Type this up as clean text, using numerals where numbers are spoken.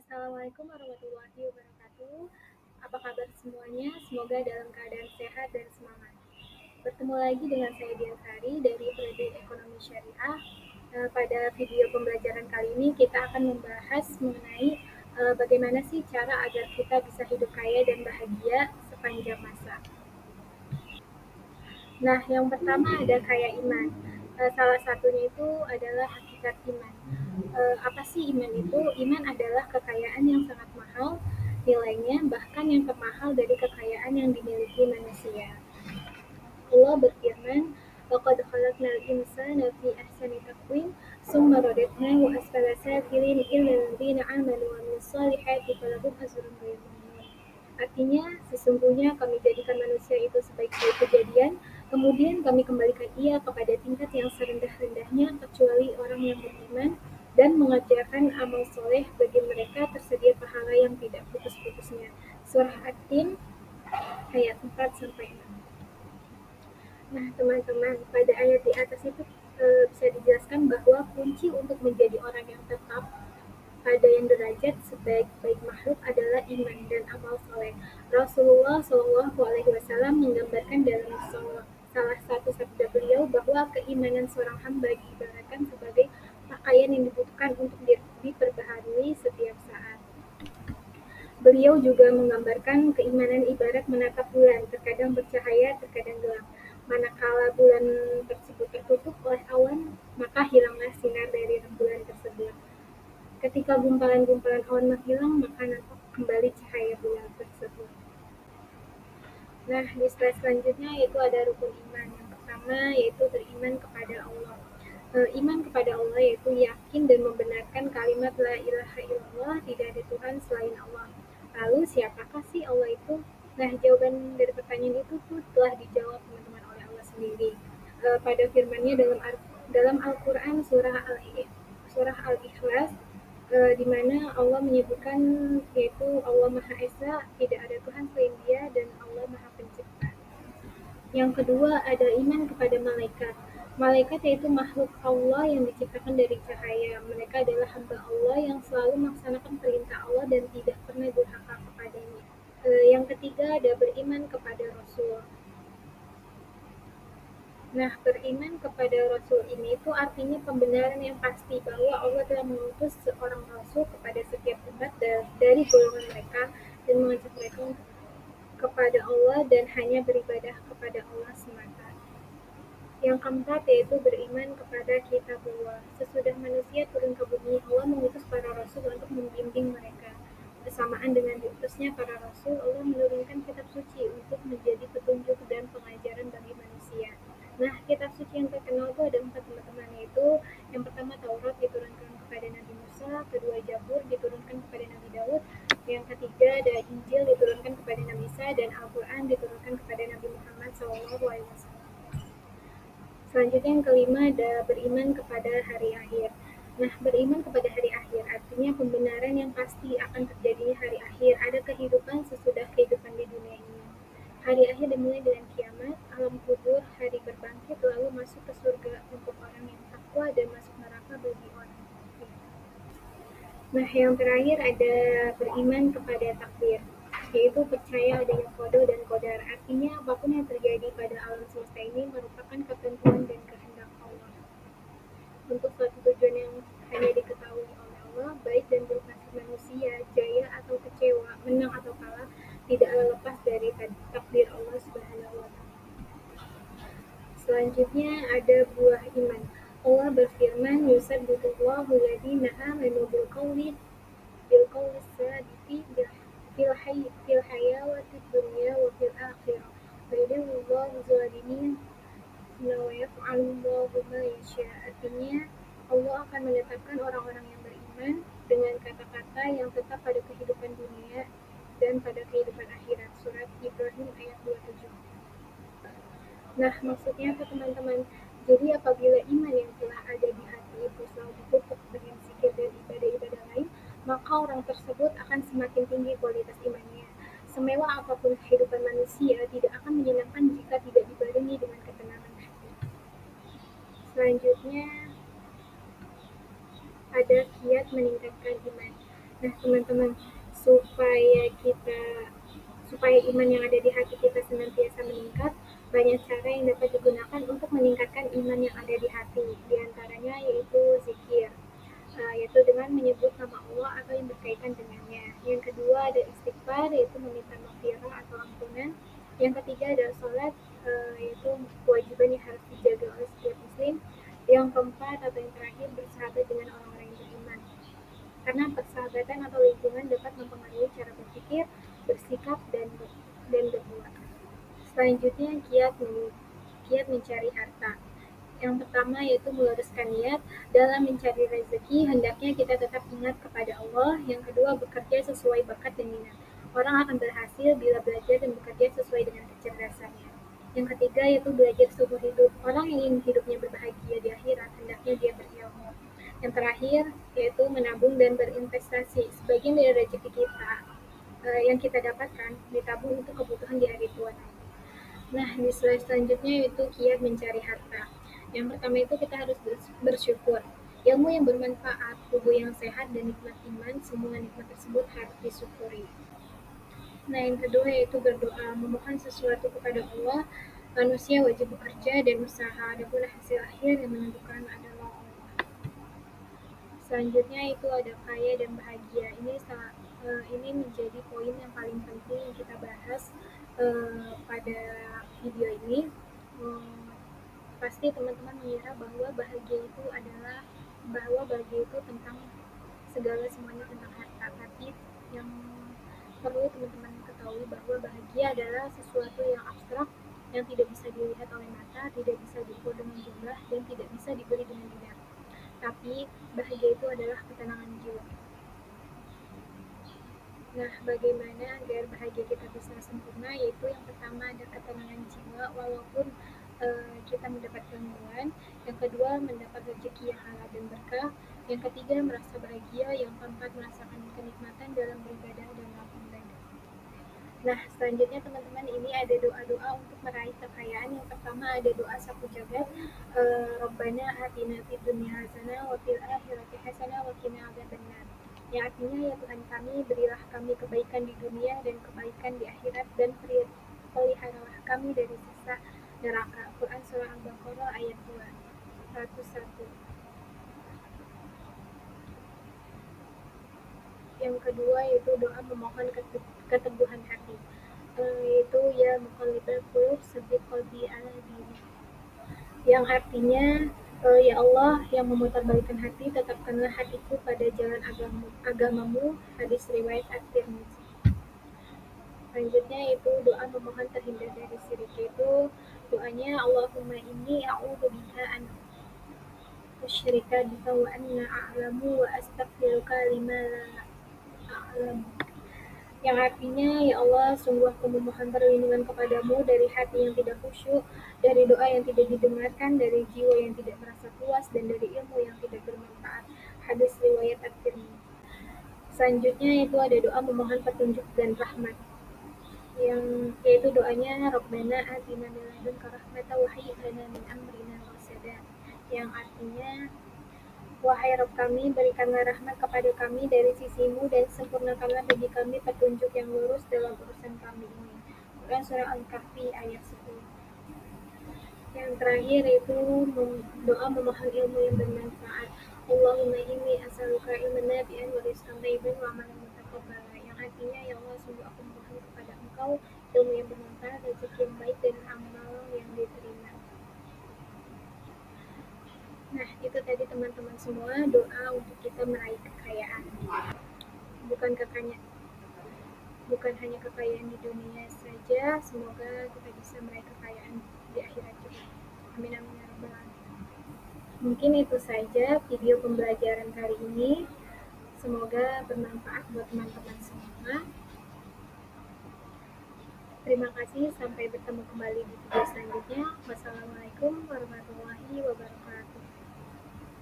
Assalamualaikum warahmatullahi wabarakatuh. Apa kabar semuanya? Semoga dalam keadaan sehat dan semangat. Bertemu lagi dengan saya Dian Sari dari Prodi Ekonomi Syariah. Pada video pembelajaran kali ini kita akan membahas mengenai bagaimana sih cara agar kita bisa hidup kaya dan bahagia sepanjang masa. Nah, yang pertama ada kaya iman. Salah satunya itu adalah hakikat iman. Apa sih iman itu? Iman adalah kekayaan yang sangat mahal nilainya, bahkan yang termahal dari kekayaan yang dimiliki manusia. Allah berfirman, "Laqad khalaqnal insana fi ahsani taqwim, tsumma radadnahu asfala safilin illa alladziina aamanu wa 'amilus shalihati falahum ajrun ghairu mamnun." Artinya, sesungguhnya kami jadikan manusia itu sebaik-baik kejadian, kemudian kami kembalikan ia kepada tingkat yang serendah-rendahnya kecuali orang yang beriman dan mengerjakan amal soleh, bagi mereka tersedia pahala yang tidak putus-putusnya. Surah At-Tin ayat 4 sampai 6. Nah, teman-teman, pada ayat di atas itu bisa dijelaskan bahwa kunci untuk menjadi orang yang tetap pada yang derajat sebaik-baik makhluk adalah iman dan amal soleh. Rasulullah Shallallahu Alaihi Wasallam menggambarkan dalam salah satu sabda beliau bahwa keimanan seorang hamba diibaratkan sebagai pakaian yang dibutuhkan untuk diperbaharui setiap saat. Beliau juga menggambarkan keimanan ibarat menatap bulan, terkadang bercahaya, terkadang gelap. Manakala bulan tersebut tertutup oleh awan, maka hilanglah sinar dari rembulan tersebut. Ketika gumpalan-gumpalan awan menghilang, maka nampak kembali cahaya bulan tersebut. Nah, di slide selanjutnya yaitu ada rukun iman. Yang pertama yaitu beriman kepada Allah. Iman kepada Allah yaitu yakin dan membenarkan kalimat la ilaha illallah, tidak ada Tuhan selain Allah. Lalu siapakah sih Allah itu? Nah, jawaban dari pertanyaan itu tuh telah dijawab teman-teman oleh Allah sendiri. Pada firman-Nya dalam Al-Qur'an surah Al-Ikhlas, di mana Allah menyebutkan yaitu Allah Maha Esa, tidak ada Tuhan selain Dia, dan Allah Maha Pencipta. Yang kedua ada iman kepada malaikat. Malaikat yaitu makhluk Allah yang diciptakan dari cahaya. Mereka adalah hamba Allah yang selalu melaksanakan perintah Allah dan tidak pernah durhaka kepadanya. Yang ketiga ada beriman kepada Rasul. Nah, beriman kepada Rasul ini itu artinya pembenaran yang pasti bahwa Allah telah mengutus seorang Rasul kepada setiap umat dari golongan mereka dan mengajak mereka kepada Allah dan hanya beribadah kepada Allah semata. Yang keempat yaitu beriman kepada kitabullah. Sesudah manusia turun ke bumi, Allah mengutus para rasul untuk membimbing mereka. Bersamaan dengan diutusnya para rasul, Allah menurunkan kitab suci untuk menjadi petunjuk dan pengajaran bagi manusia. Nah, kitab suci yang terkenal itu ada 4 teman-teman, yaitu yang pertama Taurat diturunkan kepada Nabi Musa, kedua Zabur diturunkan kepada Nabi Daud, yang ketiga ada Injil diturunkan kepada Nabi Isa, dan Al-Quran diturunkan kepada Nabi Muhammad SAW. Selanjutnya yang kelima ada beriman kepada hari akhir. Nah, beriman kepada hari akhir artinya pembenaran yang pasti akan terjadinya hari akhir, ada kehidupan sesudah kehidupan di dunia ini. Hari akhir dimulai dengan kiamat, alam kubur, hari berbangkit, lalu masuk ke surga untuk orang yang takwa dan masuk neraka bagi orang kafir. Nah, yang terakhir ada beriman kepada takdir, yaitu percaya adanya qada dan qadar. Artinya apapun yang terjadi pada alam semesta ini merupakan ketentuan dan kehendak Allah untuk suatu tujuan yang hanya diketahui oleh Allah, baik dan buruk nasib manusia, jaya atau kecewa, menang atau kalah, tidaklah lepas dari takdir Allah Subhanahu wa Ta'ala. Selanjutnya ada buah iman. Allah berfirman, "Yusabbitullahu alladziina aamanu bil qawli sadiki fil hayatid dunya wa fil akhirah. Wa yudhillullahu zalimin wa yaf'alullahu ma yasha." Artinya, Allah akan menetapkan orang-orang yang beriman dengan kata-kata yang tetap pada kehidupan dunia dan pada kehidupan akhirat. Surat Ibrahim ayat 27. Nah, maksudnya apa teman-teman? Jadi apabila iman yang telah ada di hati itu selalu dipupuk dengan zikir dan ibadah-ibadah lain, maka orang tersebut akan semakin tinggi kualitas imannya. Semewah apapun kehidupan manusia tidak akan menyenangkan jika tidak dibarengi dengan ketenangan hati. Selanjutnya ada kiat meningkatkan iman. Nah, teman-teman, supaya kita supaya iman yang ada di hati kita senantiasa meningkat, banyak cara yang dapat digunakan untuk meningkatkan iman yang ada di hati. Di antaranya yaitu zikir, yaitu dengan menyebut nama Allah atau yang berkaitan dengannya. Yang kedua ada istighfar, yaitu meminta maghfirah atau ampunan. Yang ketiga adalah sholat, yaitu kewajiban yang harus dijaga oleh setiap muslim. Yang keempat atau yang terakhir bersahabat dengan orang-orang yang beriman. Karena persahabatan atau lingkungan dapat mempengaruhi cara berpikir, bersikap, dan berbuat. Selanjutnya kiat mencari harta. Yang pertama yaitu meluruskan niat. Dalam mencari rezeki, hendaknya kita tetap ingat kepada Allah. Yang kedua, bekerja sesuai bakat dan minat. Orang akan berhasil bila belajar dan bekerja sesuai dengan kecerdasannya. Yang ketiga yaitu belajar seumur hidup. Orang yang ingin hidupnya berbahagia di akhirat, hendaknya dia berilmu. Yang terakhir yaitu menabung dan berinvestasi. Sebagian dari rezeki kita yang kita dapatkan ditabung untuk kebutuhan di hari tua. Nah, di slide selanjutnya yaitu kiat mencari harta. Yang pertama itu kita harus bersyukur. Ilmu yang bermanfaat, tubuh yang sehat, dan nikmat iman, semua nikmat tersebut harus disyukuri. Nah, yang kedua yaitu berdoa, memohon sesuatu kepada Allah. Manusia wajib bekerja dan usaha, adapun hasil akhir yang menentukan adalah Allah. Selanjutnya itu ada kaya dan bahagia. Ini menjadi poin yang paling penting yang kita bahas pada video ini. Pasti teman-teman mengira bahwa bahagia itu tentang semuanya tentang harta. Tapi yang perlu teman-teman ketahui bahwa bahagia adalah sesuatu yang abstrak yang tidak bisa dilihat oleh mata, tidak bisa diukur dengan jumlah, dan tidak bisa dibeli dengan dinar. Tapi bahagia itu adalah ketenangan jiwa. Nah, bagaimana agar bahagia kita bisa sempurna? Yaitu yang pertama ada ketenangan jiwa, walaupun kita mendapat gangguan. Yang kedua, mendapat rezeki yang halal dan berkah. Yang ketiga, merasa bahagia. Yang keempat, merasakan kenikmatan dalam beribadah dan melakukan ibadah. Nah, selanjutnya teman-teman, ini ada doa-doa untuk meraih kekayaan. Yang pertama ada doa sapu jagat, Rabbana atina fid dunya hasanah wa fil akhirati hasanah wa qina adzabannar. Yang artinya, ya Tuhan kami, berilah kami kebaikan di dunia dan kebaikan di akhirat, dan peliharalah kami dari siksa neraka. Quran Surah Al-Baqarah ayat 201. Yang kedua yaitu doa memohon keteguhan hati, yaitu ya muqallibal qulub tsabbit qalbi ala dinik, yang artinya ya Allah yang memutarbalikkan hati, tetapkanlah hatiku pada jalan agamamu. Hadis riwayat At-Tirmidzi. Selanjutnya itu doa memohon terhindar dari syirik, yaitu doanya Allahumma inni a'udzubika an usyrika bika wa anna a'lamu wa astaghfiruka lima la a'lamu, yang artinya ya Allah sungguh aku memohon perlindungan kepadamu dari hati yang tidak khusyuk, dari doa yang tidak didengarkan, dari jiwa yang tidak merasa puas, dan dari ilmu yang tidak bermanfaat. Hadis riwayat At-Tirmidzi. Selanjutnya itu ada doa memohon petunjuk dan rahmat, yaitu doanya Rabbana atina min ladunka rahmatan wa hayyi' lana min amrina rasada, yang artinya wahai Rabb kami, berikanlah rahmat kepada kami dari sisimu dan sempurnakanlah bagi kami petunjuk yang lurus dalam urusan kami ini. Quran Surah Al-Kahfi ayat 10. Yang terakhir itu doa memohon ilmu yang bermanfaat. Allahumma inni as'aluka ilman nafi'an wa rizqan thayyiban wa amalan mutaqabbala, yang artinya ya Allah sungguh aku memohon kepada Engkau ilmu yang bermanfaat, rezeki yang baik, dan amal yang diterima. Nah, itu tadi teman-teman semua doa untuk kita meraih kekayaan. Bukan hanya kekayaan di dunia saja, semoga kita bisa meraih kekayaan di akhirat juga. Amin amin ya rabbal alamin. Mungkin itu saja video pembelajaran kali ini. Semoga bermanfaat buat teman-teman semua. Terima kasih, sampai bertemu kembali di video selanjutnya. Wassalamualaikum warahmatullahi wabarakatuh.